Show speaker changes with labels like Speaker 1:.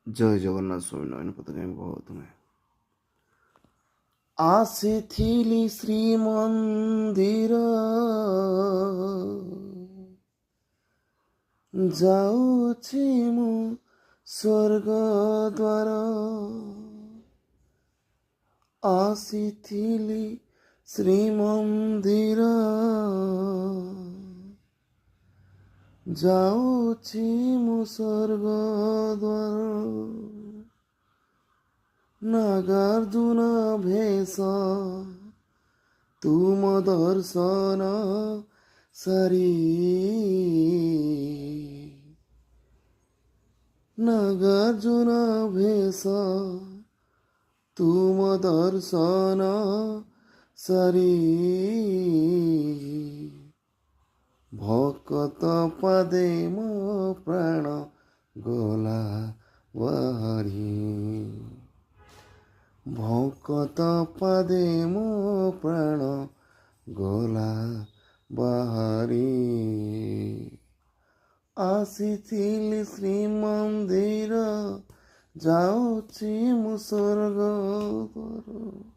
Speaker 1: ଜୟ ଜଗନ୍ନାଥ ସ୍ୱାମୀ ନୟନ ପଥଗାମୀ ଭବ ତୁମେ। ଆସିଥିଲି ଶ୍ରୀମନ୍ଦିର ଯାଉଛି ମୁଁ ସ୍ୱର୍ଗ ଦ୍ୱାର। ଆସିଥିଲି ଶ୍ରୀମନ୍ଦିର ଯାଉଛି ମୁଁ ସ୍ୱର୍ଗ ଦ୍ୱାର। ନାଗାର୍ଜୁନ ଭେଷ ତୁମ ଦର୍ଶନ ସାରି, ନାଗାର୍ଜୁନ ଭେଷ ତୁମ ଦର୍ଶନ ସାରି, ଭକତ ପାଦେ ମୋ ପ୍ରାଣ ଗଲା ବାହାରି। ଭକତ ପାଦେ ମୋ ପ୍ରାଣ ଗଲା ବାହାରି। ଆସିଥିଲି ଶ୍ରୀମନ୍ଦିର ଯାଉଛି ମୁଁ ସ୍ୱର୍ଗ ଦ୍ୱାର।